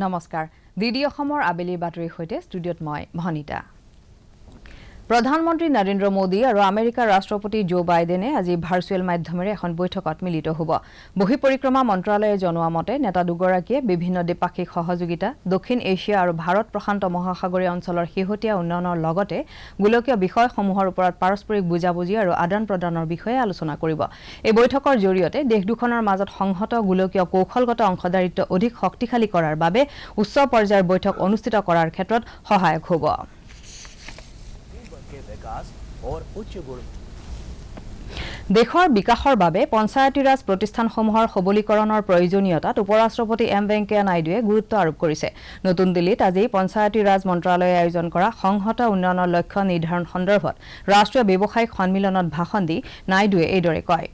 নমস্কাৰ ডিডি অসমৰ আবেলি বাতৰিৰ সৈতে ষ্টুডিঅ'ত মই ভনিতা প্ৰধানমন্ত্ৰী নৰেন্দ্ৰ মোদী আৰু আমেৰিকাৰ ৰাষ্ট্ৰপতি জো বাইডেনে আজি ভাৰ্চুৱেল মাধ্যমেৰে এখন বৈঠকত মিলিত হ'ব বহি পৰিক্ৰমা মন্ত্ৰালয়ে জনোৱা মতে নেতা দুগৰাকীয়ে বিভিন্ন দ্বিপাক্ষিক সহযোগিতা দক্ষিণ এছিয়া আৰু ভাৰত প্ৰশান্ত মহাসাগৰীয় অঞ্চলৰ হিহতীয়া উন্নয়নৰ লগতে গোলকীয় বিষয়সমূহৰ ওপৰত পাৰস্পৰিক বুজাবুজি আৰু আদান প্ৰদানৰ বিষয়ে আলোচনা কৰিব এই বৈঠকৰ জৰিয়তে দেশ দুখনৰ মাজত সংহত গোলকীয় কৌশলগত অংশদাৰিত্ব অধিক শক্তিশালী কৰাৰ বাবে উচ্চ পৰ্যায়ৰ বৈঠক অনুষ্ঠিত কৰাৰ ক্ষেত্ৰত সহায়ক হ'ব দেশৰ বিকাশৰ বাবে পঞ্চায়তী ৰাজ প্ৰতিষ্ঠানসমূহৰ সবলীকৰণৰ প্ৰয়োজনীয়তাত উপৰাষ্ট্ৰপতি এম ভেংকায়া নাইডুৱে গুৰুত্ব আৰোপ কৰিছে নতুন দিল্লীত আজি পঞ্চায়তী ৰাজ মন্ত্ৰালয়ে আয়োজন কৰা সংহত উন্নয়নৰ লক্ষ্য নিৰ্ধাৰণ সন্দৰ্ভত ৰাষ্ট্ৰীয় ব্যৱসায়িক সন্মিলনত ভাষণ দি নাইডুৱে এইদৰে কয়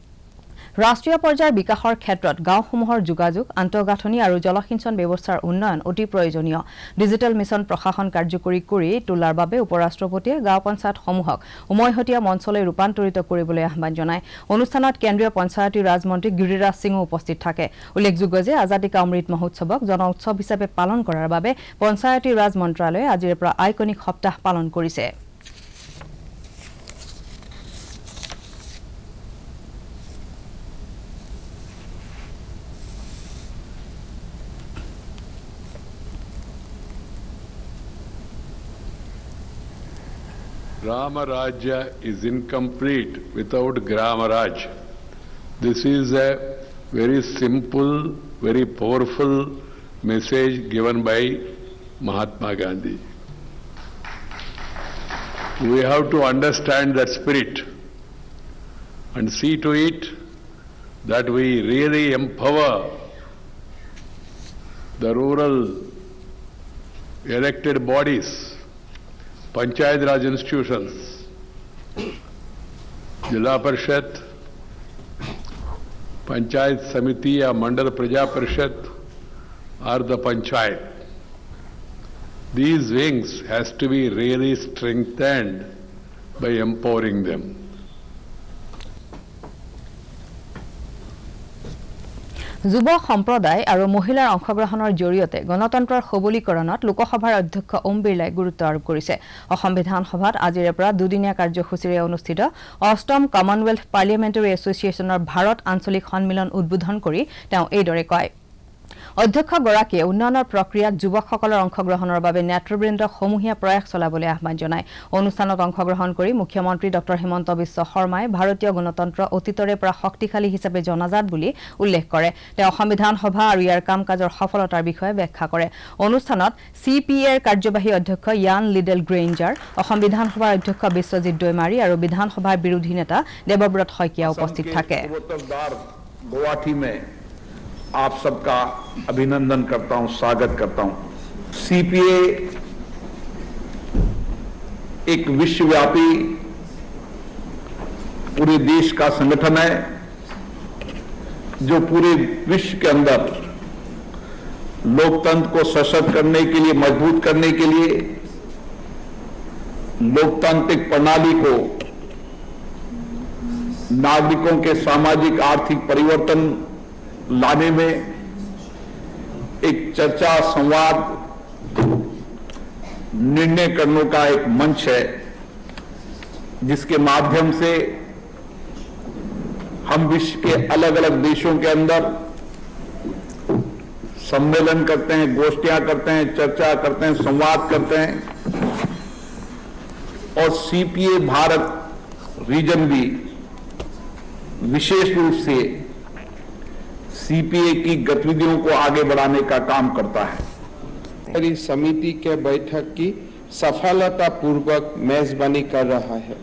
ৰাষ্ট্ৰীয় পৰ্যায়ৰ বিকাশৰ ক্ষেত্ৰত গাঁওসমূহৰ যোগাযোগ আন্তঃগাঁথনি আৰু জলসিঞ্চন ব্যৱস্থাৰ উন্নয়ন অতি প্ৰয়োজনীয় ডিজিটেল মিছন প্ৰশাসন কাৰ্যকৰী কৰি তোলাৰ বাবে উপৰাষ্ট্ৰপতিয়ে গাঁও পঞ্চায়তসমূহক উমৈহতীয়া মঞ্চলৈ ৰূপান্তৰিত কৰিবলৈ আহ্বান জনায় অনুষ্ঠানত কেন্দ্ৰীয় পঞ্চায়তী ৰাজ মন্ত্ৰী গিৰিৰাজ সিঙো উপস্থিত থাকে উল্লেখযোগ্য যে আজাদী কা অমৃত মহোৎসৱক জন উৎসৱ হিচাপে পালন কৰাৰ বাবে পঞ্চায়তী ৰাজ মন্ত্ৰালয়ে আজিৰ পৰা আইকনিক সপ্তাহ পালন কৰিছে Rama Rajya is incomplete without Grama Raj. This is a very simple, very powerful message given by Mahatma Gandhi. We have to understand that spirit and see to it that we really empower the rural elected bodies, Panchayat Raj institutions, Jila Parishad, Panchayat Samiti or Mandal Praja Parishad are the Panchayat. These wings has to be really strengthened by empowering them. যুৱ সম্প্ৰদায় আৰু মহিলাৰ অংশগ্ৰহণৰ জৰিয়তে গণতন্ত্ৰৰ সবলীকৰণত লোকসভাৰ অধ্যক্ষ ওম বিৰলাই গুৰুত্ব আৰোপ কৰিছে অসম বিধানসভাত আজিৰে পৰা দুদিনীয়া কাৰ্যসূচীৰে অনুষ্ঠিত অষ্টম কমনৱেলথ পাৰ্লিয়ামেণ্টাৰী এছ'চিয়েশ্যনৰ ভাৰত আঞ্চলিক সন্মিলন উদ্বোধন কৰি তেওঁ এইদৰে কয় অধ্যক্ষগৰাকীয়ে উন্নয়নৰ প্ৰক্ৰিয়াত যুৱকসকলৰ অংশগ্ৰহণৰ বাবে নেতৃবৃন্দক সমূহীয়া প্ৰয়াস চলাবলৈ আহ্বান জনায় অনুষ্ঠানত অংশগ্ৰহণ কৰি মুখ্যমন্ত্ৰী ডক্টৰ হিমন্ত বিশ্ব শৰ্মাই ভাৰতীয় গণতন্ত্ৰ অতীতৰে পৰা শক্তিশালী হিচাপে জনাজাত বুলি উল্লেখ কৰে তেওঁ সংবিধান সভা আৰু ইয়াৰ কাম-কাজৰ সফলতাৰ বিষয়ে ব্যাখ্যা কৰে অনুষ্ঠানত CPAৰ কাৰ্যবাহী অধ্যক্ষ ইয়ান লিডেল গ্ৰেঞ্জাৰ অসম বিধানসভাৰ অধ্যক্ষ বিশ্বজিৎ দৈমাৰী আৰু বিধানসভাৰ বিৰোধী নেতা দেৱব্ৰত শইকীয়া উপস্থিত থাকে आप सबका अभिनंदन करता हूं स्वागत करता हूं CPA एक विश्वव्यापी पूरे देश का संगठन है जो पूरे विश्व के अंदर लोकतंत्र को सशक्त करने के लिए मजबूत करने के लिए लोकतांत्रिक प्रणाली को नागरिकों के सामाजिक आर्थिक परिवर्तन लाने में एक चर्चा संवाद निर्णय करने का एक मंच है जिसके माध्यम से हम विश्व के अलग अलग देशों के अंदर सम्मेलन करते हैं गोष्ठियां करते हैं चर्चा करते हैं संवाद करते हैं और CPA भारत रीजन भी विशेष रूप से CPA की गतिविधियों को आगे बढ़ाने का काम करता है समिति के बैठक की सफलतापूर्वक मेजबानी कर रहा है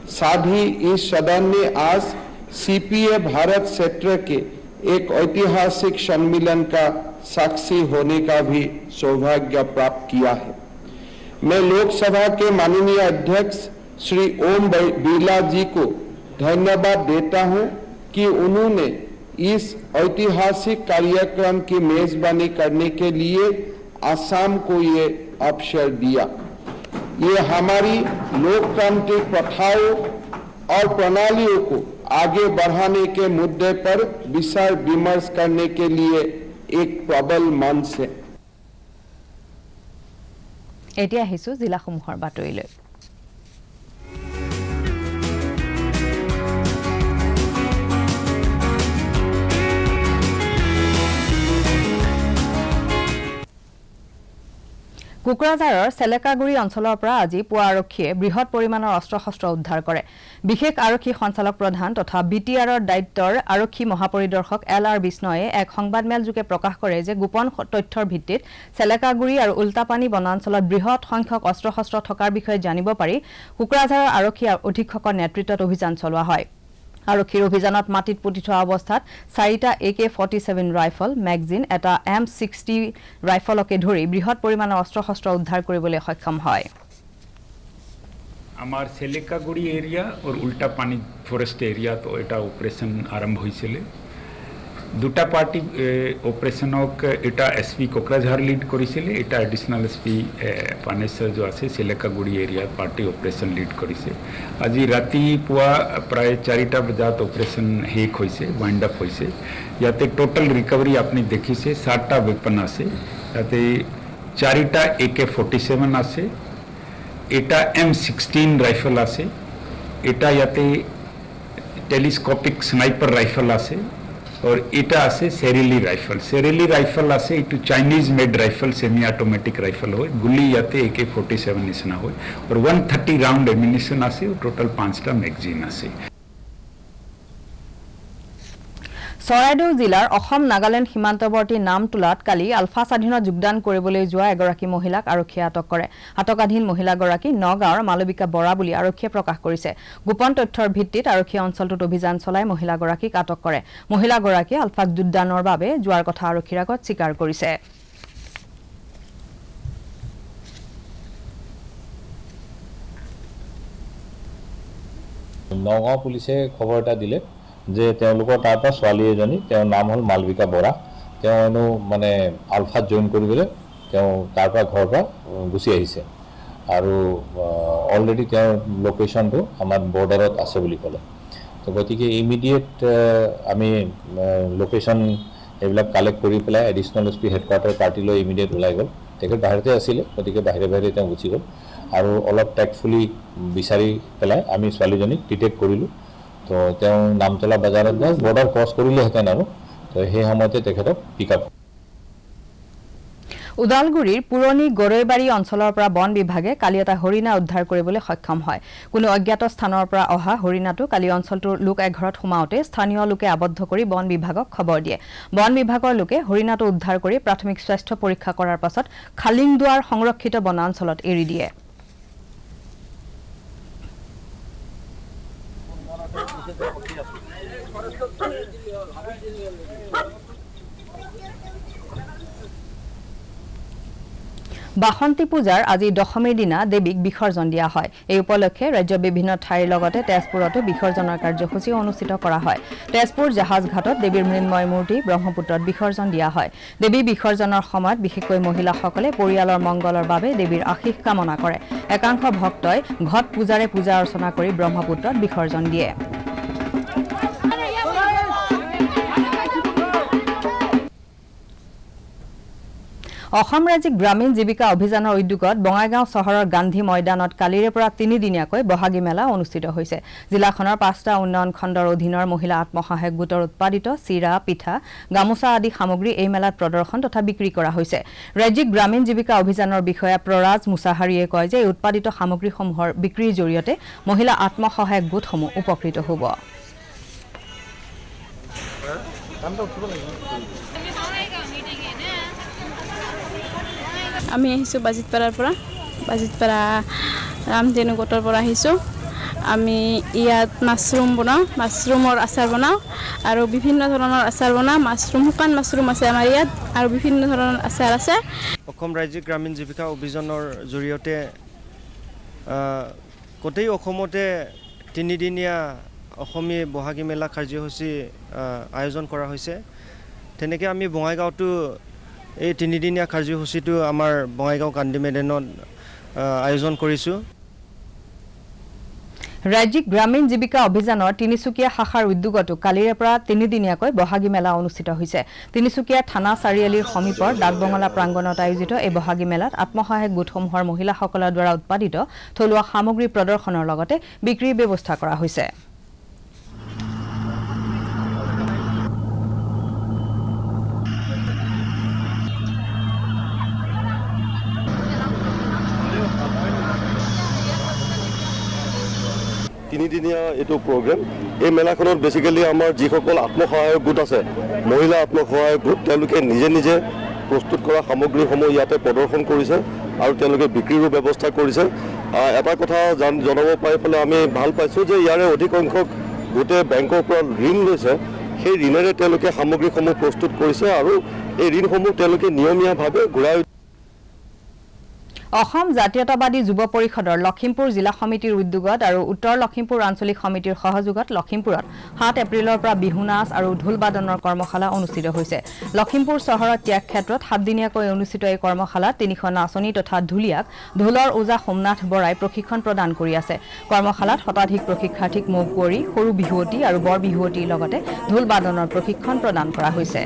साथ ही इस सदन ने आज CPA भारत क्षेत्र के एक ऐतिहासिक सम्मेलन का साक्षी होने का भी सौभाग्य प्राप्त किया है मैं लोकसभा के माननीय अध्यक्ष श्री ओम बिरला जी को धन्यवाद देता हूं कि उन्होंने इस ऐतिहासिक कार्यक्रम की मेजबानी करने के लिए असम को ये अवसर दिया ये हमारी लोकतांत्रिक प्रथाओं और प्रणालियों को आगे बढ़ाने के मुद्दे पर विचार विमर्श करने के लिए एक प्रबल मंच है। এতিয়া আহিছো জিলাসমূহৰ বাতৰিলৈ। কোকৰাঝাৰৰ চেলেকাগুৰি অঞ্চলৰ পৰা আজি পুৱা আৰক্ষীয়ে বৃহৎ পৰিমাণৰ অস্ত্ৰ-শস্ত্ৰ উদ্ধাৰ কৰে। বিশেষ আৰক্ষী সঞ্চালক প্ৰধান তথা বিটিআৰৰ দায়িত্বৰ আৰক্ষী মহাপৰিদৰ্শক LR বিষ্ণয়ে এক সংবাদমেলযোগে প্ৰকাশ কৰে যে গোপন তথ্যৰ ভিত্তিত চেলেকাগুৰি আৰু উল্টাপানী বনাঞ্চলত বৃহৎ সংখ্যক অস্ত্ৰ-শস্ত্ৰ থকাৰ বিষয়ে জানিব পাৰি কোকৰাঝাৰৰ আৰক্ষী অধীক্ষকৰ নেতৃত্বত অভিযান চলোৱা হয়। আৰক্ষীৰ অভিযানত মাটিত পুতি থোৱা অৱস্থাত 4টা AK-47 ৰাইফল, মেগজিন, এটা M60 ৰাইফলকে ধৰি বৃহৎ পৰিমাণৰ অস্ত্ৰ-শস্ত্ৰ উদ্ধাৰ কৰিবলৈ সক্ষম হয়। আমার সেলেকাগুড়ি এরিয়া और উল্টা পানি ফরেস্ট এরিয়া তো এটা অপারেশন আরম্ভ হয়েছিল। দুটা পার্টি অপারেশনক এটা এসপি কোকরাঝার লিড করেছিল, এটা এডিশনাল এসপি পানেশ্বর যে আছে সেলেকাগুড়ি এরিয়া পার্টি অপারেশন লিড করেছে। আজি রাতি পুয়া প্রায় 4টা বজাত অপারেশন হেক হয়েছে, ওয়াইন্ড আপ হয়েছে। ইয়াতে টোটাল রিকভারি আপনি দেখিছে 7টা ওয়েপন আছে, ইয়াতে 4টা AK-47 আছে, এটা M16 রাইফেল আছে, এটা ইয়াতে টেলিস্কোপিক স্নাইপার রাইফেল আছে, और এটা আছে সেরেলি রাইফেল আছে একটু Chinese made rifle semi automatic rifle হয়, গুলি ইয়াতে AK-47 নিচিনা হয়, और 130 রাউন্ড এমিনিশন আছে, টোটাল 5টা ম্যাগাজিন আছে। চৰাইদেউ জিলাৰ অসম নাগালেণ্ড সীমান্তৱৰ্তী নামটোলাত কালি আলফা স্বাধীনত যোগদান কৰিবলৈ যোৱা এগৰাকী মহিলাক আৰক্ষীয়ে আটক কৰে। আটকাধীন মহিলাগৰাকী নগাঁৱৰ মালবিকা বৰা বুলি আৰক্ষীয়ে প্ৰকাশ কৰিছে। গোপন তথ্যৰ ভিত্তিত আৰক্ষীয়ে অঞ্চলটোত অভিযান চলাই মহিলাগৰাকীক আটক কৰে। মহিলাগৰাকীয়ে আলফাক যোগদানৰ বাবে যোৱাৰ কথা আৰক্ষীৰ আগত স্বীকাৰ কৰিছে। নগাঁও পুলিচে খবৰ এটা দিলে যে তেওঁলোকৰ তাৰ পৰা ছোৱালী এজনী, তেওঁৰ নাম হ'ল মালবিকা বৰা, তেওঁ হেনো মানে আলফাত জইন কৰিবলৈ তেওঁ তাৰ পৰা ঘৰৰ পৰা গুচি আহিছে আৰু অলৰেডি তেওঁৰ লোকেশ্যনটো আমাৰ বৰ্ডাৰত আছে বুলি ক'লে। তো গতিকে ইমিডিয়েট আমি লোকেশ্যন এইবিলাক কালেক্ট কৰি পেলাই এডিশ্যনেল এছ পি হেডকোৱাৰ্টাৰ পাৰ্টিলৈ ইমিডিয়েট ওলাই গ'ল। তেখেত বাহিৰতে আছিলে, গতিকে বাহিৰে তেওঁ গুচি গ'ল আৰু অলপ টেক্টফুলি বিচাৰি পেলাই আমি ছোৱালীজনীক ডিটেক্ট কৰিলোঁ। তো তেওঁ নামতলা বজাৰত গৈ বৰ্ডাৰ ক্ৰছ কৰিলেহেঁতেন আৰু তো সেই সময়তে তেখেতক পিক আপ। উদালগুৰিৰ পুৰণি গৰৈবাৰী অঞ্চলৰ পৰা বন বিভাগে কালি এটা হৰিণা উদ্ধাৰ কৰিবলৈ সক্ষম হয়। কোনো অজ্ঞাত স্থানৰ পৰা অহা হৰিণাটো কালি অঞ্চলটোৰ লোক এঘৰত সোমাওঁতে স্থানীয় লোকে আবদ্ধ কৰি বন বিভাগক খবৰ দিয়ে। বন বিভাগৰ লোকে হৰিণাটো উদ্ধাৰ কৰি প্ৰাথমিক স্বাস্থ্য পৰীক্ষা কৰাৰ পাছত খালিংদুৱাৰ সংৰক্ষিত বনাঞ্চলত এৰি দিয়ে। বাসন্তী পূজাৰ আজি দশমীৰ দিনা দেৱীক বিসৰ্জন দিয়া হয়। এই উপলক্ষে ৰাজ্যৰ বিভিন্ন ঠাইৰ লগতে তেজপুৰতো বিসৰ্জনৰ কাৰ্যসূচী অনুষ্ঠিত কৰা হয়। তেজপুৰ জাহাজ ঘাটত দেৱীৰ মৃন্ময় মূৰ্তি ব্ৰহ্মপুত্ৰত বিসৰ্জন দিয়া হয়। দেৱী বিসৰ্জনৰ সময়ত বিশেষকৈ মহিলাসকলে পৰিয়ালৰ মংগলৰ বাবে দেৱীৰ আশীষ কামনা কৰে। একাংশ ভক্তই ঘট পূজাৰে পূজা অৰ্চনা কৰি ব্ৰহ্মপুত্ৰত বিসৰ্জন দিয়ে। অসম ৰাজ্যিক গ্ৰামীণ জীৱিকা অভিযানৰ উদ্যোগত বঙাইগাঁও চহৰৰ গান্ধী ময়দানত কালিৰে পৰা 3দিনীয়াকৈ বহাগী মেলা অনুষ্ঠিত হৈছে। জিলাখনৰ 5টা উন্নয়ন খণ্ডৰ অধীনৰ মহিলা আত্মসহায়ক গোটৰ উৎপাদিত চিৰা, পিঠা, গামোচা আদি সামগ্ৰী এই মেলাত প্ৰদৰ্শন তথা বিক্ৰী কৰা হৈছে। ৰাজ্যিক গ্ৰামীণ জীৱিকা অভিযানৰ বিষয়া প্ৰৰাজ মুছাহাৰীয়ে কয় যে উৎপাদিত সামগ্ৰীসমূহৰ বিক্ৰীৰ জৰিয়তে মহিলা আত্মসহায়ক গোটসমূহ উপকৃত হ'ব। আমি আহিছোঁ বাজিতপাৰাৰ পৰা, বাজিতপাৰা ৰামধেনু গোটৰ পৰা আহিছোঁ। আমি ইয়াত মাছৰুম বনাওঁ, মাছৰুমৰ আচাৰ বনাওঁ আৰু বিভিন্ন ধৰণৰ আচাৰ বনাওঁ। শুকান মাছৰুম আছে আমাৰ ইয়াত আৰু বিভিন্ন ধৰণৰ আচাৰ আছে। অসম ৰাজ্যিক গ্ৰামীণ জীৱিকা অভিযানৰ জৰিয়তে গোটেই অসমতে 3দিনীয়া অসমীয়া বহাগী মেলা কাৰ্যসূচী আয়োজন কৰা হৈছে। তেনেকৈ আমি বঙাইগাঁৱতো এই 3দিনীয়া কাৰ্যসূচীটো আমাৰ বঙাইগাঁও গান্ধী ময়দানত আয়োজন কৰিছোঁ। ৰাজ্যিক গ্ৰামীণ জীৱিকা অভিযানৰ তিনিচুকীয়া শাখাৰ উদ্যোগতো কালিৰে পৰা তিনিদিনীয়াকৈ বহাগী মেলা অনুষ্ঠিত হৈছে। তিনিচুকীয়া থানা চাৰিআলিৰ সমীপৰ ডাকবঙলা প্ৰাংগণত আয়োজিত এই বহাগী মেলাত আত্মসহায়ক গোটসমূহৰ মহিলাসকলৰ দ্বাৰা উৎপাদিত থলুৱা সামগ্ৰী প্ৰদৰ্শনৰ লগতে বিক্ৰীৰ ব্যৱস্থা কৰা হৈছে। তিনিদিনীয়া এইটো প্ৰগ্ৰেম। এই মেলাখনত বেচিকেলি আমাৰ যিসকল আত্মসহায়ক গোট আছে, মহিলা আত্মসহায়ক গোট, তেওঁলোকে নিজে নিজে প্ৰস্তুত কৰা সামগ্ৰীসমূহ ইয়াতে প্ৰদৰ্শন কৰিছে আৰু তেওঁলোকে বিক্ৰীৰো ব্যৱস্থা কৰিছে। এটা কথা জনাব পাই পেলাই আমি ভাল পাইছোঁ যে ইয়াৰে অধিক সংখ্যক গোটে বেংকৰ পৰা ঋণ লৈছে। সেই ঋণেৰে তেওঁলোকে সামগ্ৰীসমূহ প্ৰস্তুত কৰিছে আৰু এই ঋণসমূহ তেওঁলোকে নিয়মীয়াভাৱে ঘূৰাই। অসম জাতীয়তাবাদী যুৱ পৰিষদৰ লখিমপুৰ জিলা সমিতিৰ উদ্যোগত আৰু উত্তৰ লখিমপুৰ আঞ্চলিক সমিতিৰ সহযোগত লখিমপুৰত 7 এপ্ৰিলৰ পৰা বিহু নাচ আৰু ঢোল বাদনৰ কৰ্মশালা অনুষ্ঠিত হৈছে। লখিমপুৰ চহৰৰ ত্যাগ ক্ষেত্ৰত 7 দিনীয়াকৈ অনুষ্ঠিত এই কৰ্মশালাত 300 নাচনী তথা ঢুলীয়াক ঢোলৰ ওজা সোমনাথ বৰাই প্ৰশিক্ষণ প্ৰদান কৰি আছে। কৰ্মশালাত শতাধিক প্ৰশিক্ষাৰ্থীক মৌ কুঁৱৰী, সৰু বিহুৱতী আৰু বৰ বিহুৱতীৰ লগতে ঢোল বাদনৰ প্ৰশিক্ষণ প্ৰদান কৰা হৈছে।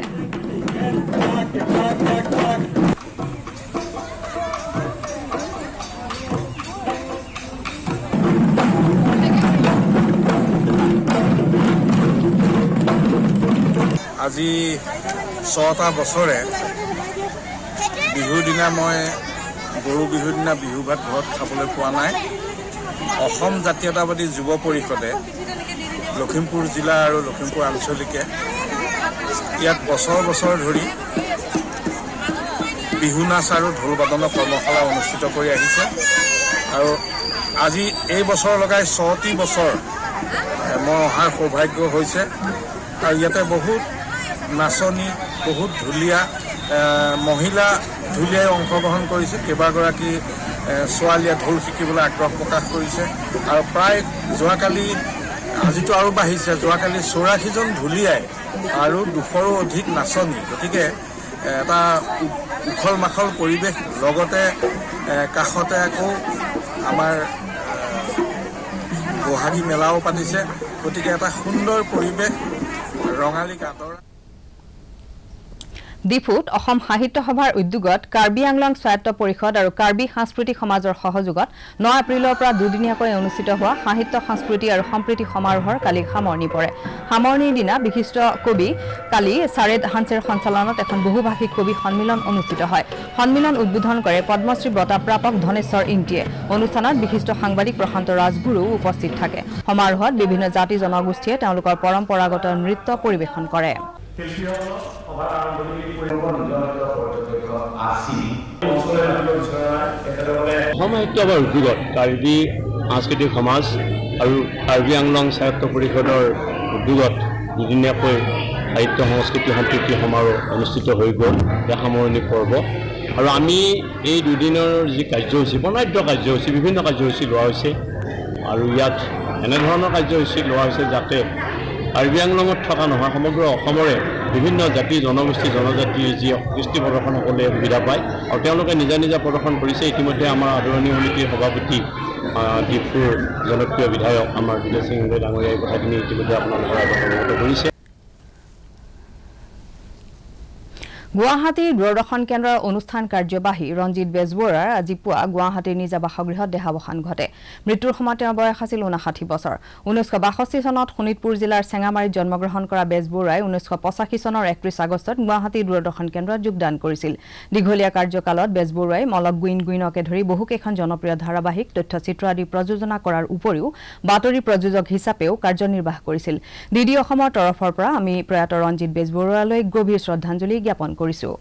আজি 6টা বছৰে বিহুৰ দিনা মই গৰু বিহুৰ দিনা বিহু ভাত ঘৰত খাবলৈ পোৱা নাই। অসম জাতীয়তাবাদী যুৱ পৰিষদে লখিমপুৰ জিলা আৰু লখিমপুৰ আঞ্চলিকে ইয়াত বছৰ বছৰ ধৰি বিহু নাচ আৰু ঢোল বাদনৰ কৰ্মশালা অনুষ্ঠিত কৰি আহিছে আৰু আজি এই বছৰ লগাই 6টি বছৰ মই অহাৰ সৌভাগ্য হৈছে আৰু ইয়াতে বহুত নাচনী, বহুত ঢুলীয়া, মহিলা ঢুলীয়াই অংশগ্ৰহণ কৰিছে। কেইবাগৰাকী ছোৱালীয়ে ঢোল শিকিবলৈ আগ্ৰহ প্ৰকাশ কৰিছে আৰু প্ৰায় যোৱাকালি, আজিতো আৰু বাঢ়িছে, যোৱাকালি 84জন ঢুলীয়াই আৰু 200ৰো অধিক নাচনী। গতিকে এটা উখল মাখল পৰিৱেশ, লগতে কাষতে আকৌ আমাৰ বহাগী মেলাও পাতিছে। গতিকে এটা সুন্দৰ পৰিৱেশ, ৰঙালী গাঁতৰ। ডিফুত অসম সাহিত্য সভাৰ উদ্যোগত কাৰ্বি আংলং স্বায়ত্ত পৰিষদ আৰু কাৰ্বি সাংস্কৃতিক সমাজৰ সহযোগত 9 এপ্ৰিলৰ পৰা দুদিনীয়াকৈ অনুষ্ঠিত হোৱা সাহিত্য সংস্কৃতি আৰু সম্প্ৰীতি সমাৰোহৰ কালি সামৰণি পৰে। সামৰণিৰ দিনা বিশিষ্ট কবি কালি ছাৰেদ হানছেৰ সঞ্চালনত এখন বহুভাষিক কবি সন্মিলন অনুষ্ঠিত হয়। সন্মিলন উদ্বোধন কৰে পদ্মশ্ৰী বঁটা প্ৰাপক ধনেশ্বৰ ইংটিয়ে। অনুষ্ঠানত বিশিষ্ট সাংবাদিক প্ৰশান্ত ৰাজগুৰু উপস্থিত থাকে। সমাৰোহত বিভিন্ন জাতি জনগোষ্ঠীয়ে তেওঁলোকৰ পৰম্পৰাগত নৃত্য পৰিৱেশন কৰে। অসম সাহিত্য সভাৰ উদ্যোগত কাৰ্বি সাংস্কৃতিক সমাজ আৰু কাৰ্বি আংলং স্বায়ত্ত পৰিষদৰ উদ্যোগত দুদিনীয়াকৈ সাহিত্য সংস্কৃতি সম্প্ৰীতি সমাৰোহ অনুষ্ঠিত হৈ গ'ল। সামৰণি পৰ্ব আৰু আমি এই দুদিনৰ যি কাৰ্যসূচী, বৰ্ণাঢ্য কাৰ্যসূচী, বিভিন্ন কাৰ্যসূচী লোৱা হৈছে আৰু ইয়াত এনেধৰণৰ কাৰ্যসূচী লোৱা হৈছে যাতে কাৰ্বি আংলঙত থকা নহয় সমগ্ৰ অসমৰে বিভিন্ন জাতি জনগোষ্ঠী জনজাতিৰ যি কৃষ্টি প্ৰদৰ্শন সকলে সুবিধা পায় আৰু তেওঁলোকে নিজা নিজা প্ৰদৰ্শন কৰিছে। ইতিমধ্যে আমাৰ আদৰণীয় সমিতিৰ সভাপতি ডিফুৰ জনপ্ৰিয় বিধায়ক আমাৰ বিজয় সিং ডাঙৰীয়াই কথাখিনি ইতিমধ্যে আপোনালোকৰ আগত অৱগত কৰিছে। গুৱাহাটীৰ দূৰদৰ্শন কেন্দ্ৰৰ অনুষ্ঠান কাৰ্যবাহী ৰঞ্জিত বেজবৰুৱাৰ আজি পুৱা গুৱাহাটীৰ নিজা বাসগৃহত দেহাৱসান ঘটে। মৃত্যুৰ সময়ত তেওঁৰ বয়স আছিল 59 বছৰ। 1962 চনত শোণিতপুৰ জিলাৰ চেঙামাৰীত জন্মগ্ৰহণ কৰা বেজবৰুৱাই 1985 চনৰ 31 আগষ্টত গুৱাহাটী দূৰদৰ্শন কেন্দ্ৰত যোগদান কৰিছিল। দীঘলীয়া কাৰ্যকালত বেজবৰুৱাই মলক গুইন গুইনকে ধৰি বহুকেইখন জনপ্ৰিয় ধাৰাবাহিক, তথ্যচিত্ৰ আদি প্ৰযোজনা কৰাৰ উপৰিও বাতৰি প্ৰযোজক হিচাপেও কাৰ্যনিৰ্বাহ কৰিছিল। ডিডি অসমৰ তৰফৰ পৰা আমি প্ৰয়াত ৰঞ্জিত বেজবৰুৱালৈ গভীৰ শ্ৰদ্ধাঞ্জলি জ্ঞাপন কৰিছো।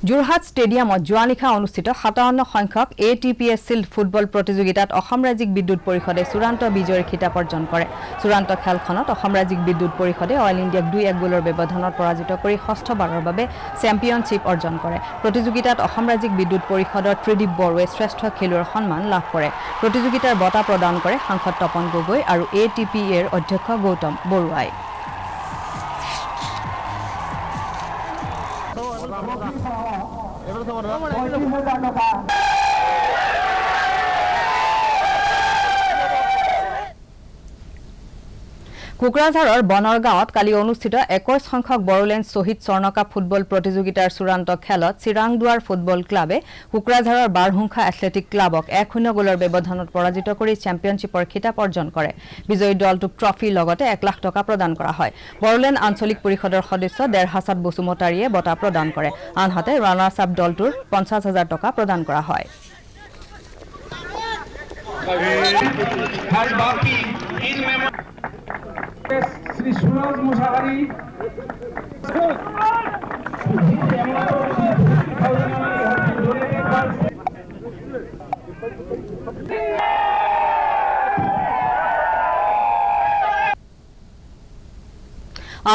যোৰহাট ষ্টেডিয়ামত যোৱা নিশা অনুষ্ঠিত 57 সংখ্যক ATPS চিল্ড ফুটবল প্ৰতিযোগিতাত অসম ৰাজ্যিক বিদ্যুৎ পৰিষদে চূড়ান্ত বিজয়ৰ খিতাপ অৰ্জন কৰে। চূড়ান্ত খেলখনত অসম ৰাজ্যিক বিদ্যুৎ পৰিষদে অইল ইণ্ডিয়াক 2-1 গ'লৰ ব্যৱধানত পৰাজিত কৰি ষষ্ঠবাৰৰ বাবে চেম্পিয়নশ্বিপ অৰ্জন কৰে। প্ৰতিযোগিতাত অসম ৰাজ্যিক বিদ্যুৎ পৰিষদৰ ত্ৰিদীপ বড়োৱে শ্ৰেষ্ঠ খেলুৱৈৰ সন্মান লাভ কৰে। প্ৰতিযোগিতাৰ বঁটা প্ৰদান কৰে সাংসদ তপন গগৈ আৰু ATPAৰ অধ্যক্ষ গৌতম বৰুৱাই। কোকৰাঝাৰৰ বনৰগাঁৱত কালি অনুষ্ঠিত 21 সংখ্যক বড়োলেণ্ড শ্বহীদ স্বৰ্ণকাপ ফুটবল প্ৰতিযোগিতাৰ চূড়ান্ত খেলত চিৰাংদুৱাৰ ফুটবল ক্লাবে কোকৰাঝাৰৰ বাৰহুংখা এথলেটিক ক্লাবক 1-0 গোলৰ ব্যৱধানত পৰাজিত কৰি চেম্পিয়নশ্বিপৰ খিতাপ অৰ্জন কৰে। বিজয়ী দলটোক ট্ৰফি লগতে 1 লাখ টকা প্ৰদান কৰা হয়। বড়োলেণ্ড আঞ্চলিক পৰিষদৰ সদস্য দেৰহাছাত বসুমতাৰীয়ে বঁটা প্ৰদান কৰে। আনহাতে ৰানাৰ্ছ আপ দলটোৰ 50,000 টকা প্ৰদান কৰা হয়। श्री सूरज मुसाहारी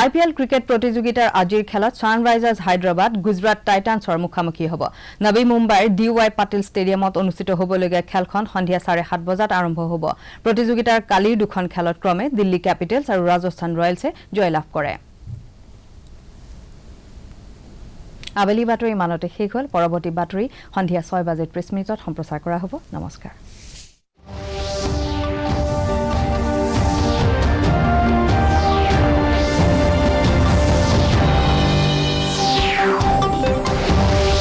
IPL ক্ৰিকেট প্ৰতিযোগিতাৰ আজিৰ খেলত ছানৰাইজাৰ্ছ হায়দৰাবাদ গুজৰাট টাইটান্সৰ মুখামুখি হ'ব। নবী মুম্বাইৰ DY পাটিল ষ্টেডিয়ামত অনুষ্ঠিত হ'বলগীয়া খেলখন সন্ধিয়া 7:30 বজাত আৰম্ভ হ'ব। প্ৰতিযোগিতাৰ কালিৰ দুখন খেলত ক্ৰমে দিল্লী কেপিটেলছ আৰু ৰাজস্থান ৰয়েলছে জয়লাভ কৰে। আবেলি বাতৰি ইমানতে শেষ হ'ল। পৰৱৰ্তী বাতৰি সন্ধিয়া 6:30 সম্প্ৰচাৰ কৰা হ'ব। নমস্কাৰ।